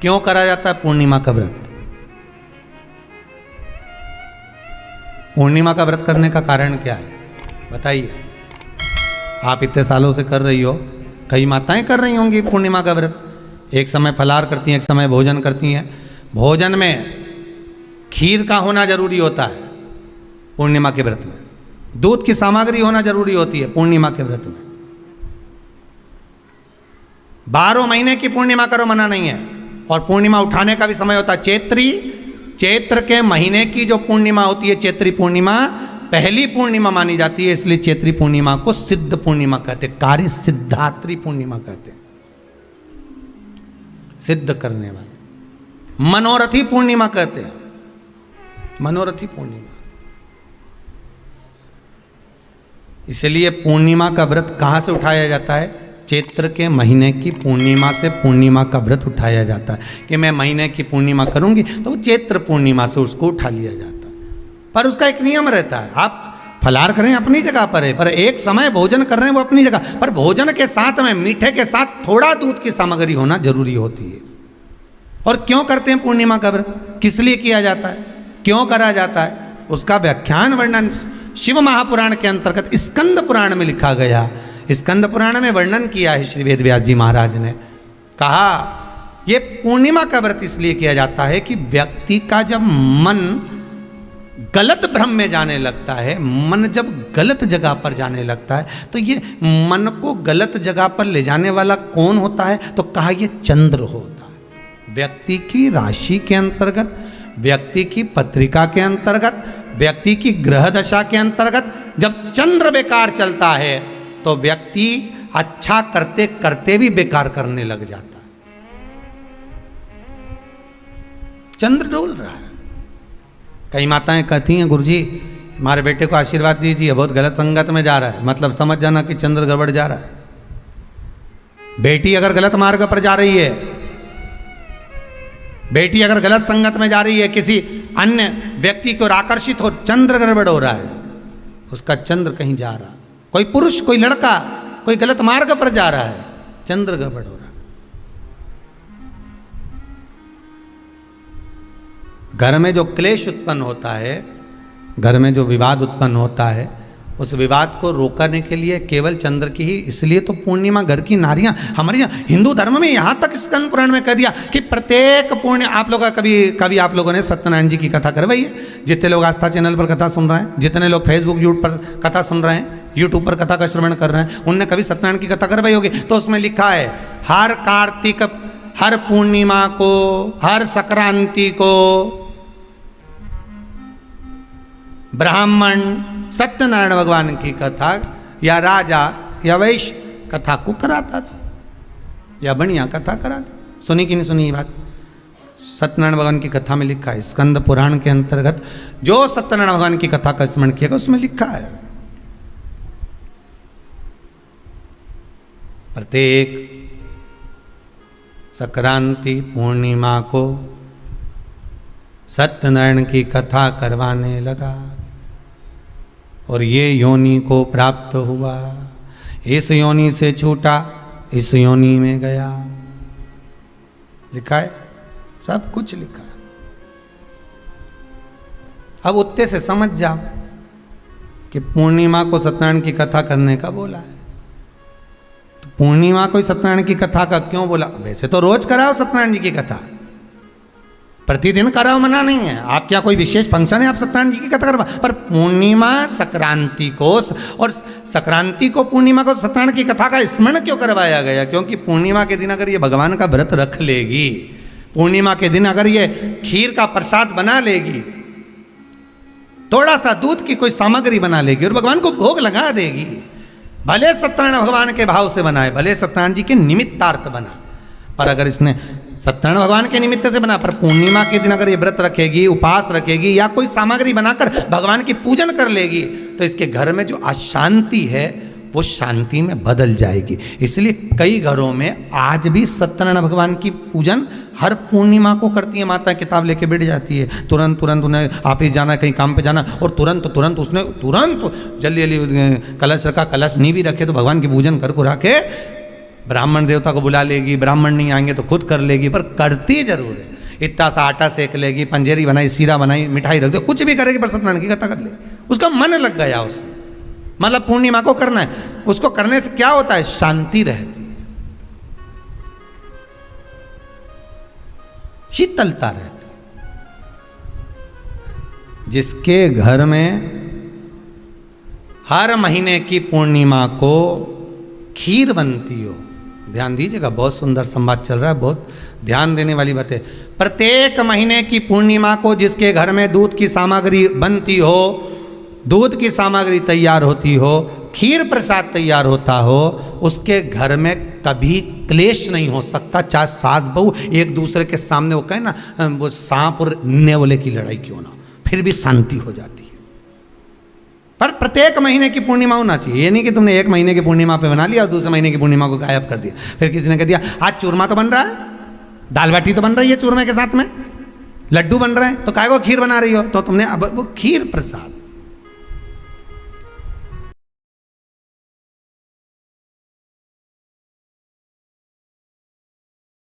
क्यों करा जाता है पूर्णिमा का व्रत? पूर्णिमा का व्रत करने का कारण क्या है बताइए? आप इतने सालों से कर रही हो, कई माताएं कर रही होंगी पूर्णिमा का व्रत। एक समय फलाहार करती हैं, एक समय भोजन करती हैं। भोजन में खीर का होना जरूरी होता है पूर्णिमा के व्रत में, दूध की सामग्री होना जरूरी होती है पूर्णिमा के व्रत में। 12 महीने की पूर्णिमा करो मना नहीं है। और पूर्णिमा उठाने का भी समय होता है चैत्र के महीने की जो पूर्णिमा होती है, चैत्री पूर्णिमा पहली पूर्णिमा मानी जाती है, इसलिए चैत्री पूर्णिमा को सिद्ध पूर्णिमा कहते, कार्य सिद्धात्री पूर्णिमा कहते, सिद्ध करने वाले। मनोरथी पूर्णिमा कहते हैं, मनोरथी पूर्णिमा। इसलिए पूर्णिमा का व्रत कहां से उठाया जाता है? चैत्र के महीने की पूर्णिमा से पूर्णिमा का व्रत उठाया जाता है कि मैं महीने की पूर्णिमा करूंगी तो वो चैत्र पूर्णिमा से उसको उठा लिया जाता है। पर उसका एक नियम रहता है, आप फलाहार करें अपनी जगह पर है, पर एक समय भोजन कर रहे हैं वो अपनी जगह पर, भोजन के साथ में मीठे के साथ थोड़ा दूध की सामग्री होना जरूरी होती है। और क्यों करते हैं पूर्णिमा का व्रत, किस लिए किया जाता है, क्यों करा जाता है, उसका व्याख्यान वर्णन शिव महापुराण के अंतर्गत स्कंद पुराण में लिखा गया। स्कंद पुराण में वर्णन किया है श्री वेदव्यास जी महाराज ने। कहा ये पूर्णिमा का व्रत इसलिए किया जाता है कि व्यक्ति का जब मन गलत भ्रम में जाने लगता है, मन जब गलत जगह पर जाने लगता है, तो ये मन को गलत जगह पर ले जाने वाला कौन होता है? तो कहा ये चंद्र होता है। व्यक्ति की राशि के अंतर्गत, व्यक्ति की पत्रिका के अंतर्गत, व्यक्ति की ग्रह दशा के अंतर्गत जब चंद्र बेकार चलता है तो व्यक्ति अच्छा करते करते भी बेकार करने लग जाता है। चंद्र डोल रहा है। कई माताएं कहती हैं गुरुजी हमारे बेटे को आशीर्वाद दीजिए, बहुत गलत संगत में जा रहा है, मतलब समझ जाना कि चंद्र गड़बड़ जा रहा है। बेटी अगर गलत मार्ग पर जा रही है, बेटी अगर गलत संगत में जा रही है, किसी अन्य व्यक्ति की ओर आकर्षित हो, चंद्र गड़बड़ हो रहा है, उसका चंद्र कहीं जा रहा, कोई पुरुष कोई लड़का कोई गलत मार्ग पर जा रहा है, चंद्र गड़बड़ हो रहा है। घर में जो क्लेश उत्पन्न होता है, घर में जो विवाद उत्पन्न होता है, उस विवाद को रोकने के लिए केवल चंद्र की ही, इसलिए तो पूर्णिमा घर की नारियां हमारे यहाँ हिंदू धर्म में यहाँ तक स्कंद पुराण में कह दिया कि प्रत्येक पूर्ण आप लोग का कभी आप लोगों ने सत्यनारायण जी की कथा करवाई है? जितने लोग आस्था चैनल पर कथा सुन रहे हैं, जितने लोग फेसबुक यूट्यूब पर कथा सुन रहे हैं, यूट्यूब पर कथा का श्रवण कर रहे हैं, उनने कभी सत्यनारायण की कथा करवाई होगी? तो उसमें लिखा है हर कार्तिक, हर पूर्णिमा को, हर संक्रांति को ब्राह्मण सत्यनारायण भगवान की कथा या राजा या वैश्य कथा को कराता था या बढ़िया कथा कराता। सुनी कि नहीं सुनी ये बात? सत्यनारायण भगवान की कथा में लिखा है, स्कंद पुराण के अंतर्गत जो सत्यनारायण भगवान की कथा का स्मरण किया उसमें लिखा है प्रत्येक संक्रांति पूर्णिमा को सत्यनारायण की कथा करवाने लगा और ये योनि को प्राप्त हुआ, इस योनि से छूटा, इस योनि में गया। लिखा है, सब कुछ लिखा है। अब उत्ते से समझ जाओ कि पूर्णिमा को सत्यनारायण की कथा करने का बोला है। तो पूर्णिमा को सत्यनारायण की कथा का क्यों बोला? वैसे तो रोज कराओ सत्यनारायण जी की कथा, प्रतिदिन कराओ, मना नहीं है। आप क्या कोई विशेष फंक्शन है आप सत्यनारायण जी की कथा करवा, पर पूर्णिमा संक्रांति को और संक्रांति को पूर्णिमा को सत्यनारायण की कथा का स्मरण क्यों करवाया गया? क्योंकि पूर्णिमा के दिन अगर ये भगवान का व्रत रख लेगी, पूर्णिमा के दिन अगर ये खीर का प्रसाद बना लेगी, थोड़ा सा दूध की कोई सामग्री बना लेगी और भगवान को भोग लगा देगी, भले सत्यनारायण भगवान के भाव से बनाए, भले सत्यनारायण जी के निमित्तार्थ बना, पर अगर इसने सत्यनारायण भगवान के निमित्त से बना, पर पूर्णिमा के दिन अगर ये व्रत रखेगी, उपास रखेगी या कोई सामग्री बनाकर भगवान की पूजन कर लेगी, तो इसके घर में जो अशांति है वो शांति में बदल जाएगी। इसलिए कई घरों में आज भी सत्यनारायण भगवान की पूजन हर पूर्णिमा को करती है। माता किताब लेके बैठ जाती है, तुरंत उन्हें ऑफिस जाना, कहीं काम पे जाना, और तुरंत उसने जल्दी कलश रखा, कलश नहीं भी रखे तो भगवान की पूजन कर को रखे ब्राह्मण देवता को बुला लेगी, ब्राह्मण नहीं आएंगे तो खुद कर लेगी, पर करती जरूर है। इतना सा आटा सेक लेगी, पंजेरी बनाई, सीरा बनाई, मिठाई रख दो, कुछ भी करेगी पर सत्यनारायण की कथा कर ले। उसका मन लग गया उसमें, मतलब पूर्णिमा को करना है। उसको करने से क्या होता है? शांति रहती है, शीतलता रहती है। जिसके घर में हर महीने की पूर्णिमा को खीर बनती हो, ध्यान दीजिएगा, बहुत सुंदर संवाद चल रहा है, बहुत ध्यान देने वाली बात है। प्रत्येक महीने की पूर्णिमा को जिसके घर में दूध की सामग्री बनती हो, दूध की सामग्री तैयार होती हो, खीर प्रसाद तैयार होता हो, उसके घर में कभी क्लेश नहीं हो सकता। चाहे सास बहू एक दूसरे के सामने वो कहे ना, वो सांप और नेवले की लड़ाई क्यों ना, फिर भी शांति हो जाती है। पर प्रत्येक महीने की पूर्णिमा होना चाहिए। ये नहीं कि तुमने एक महीने की पूर्णिमा पे बना लिया और दूसरे महीने की पूर्णिमा को गायब कर दिया। फिर किसी ने कह दिया आज चूरमा तो बन रहा है, दाल बाटी तो बन रही है चूरमे के साथ में, लड्डू बन रहे हैं, तो काय को खीर बना रही हो? तो तुमने अब वो खीर प्रसाद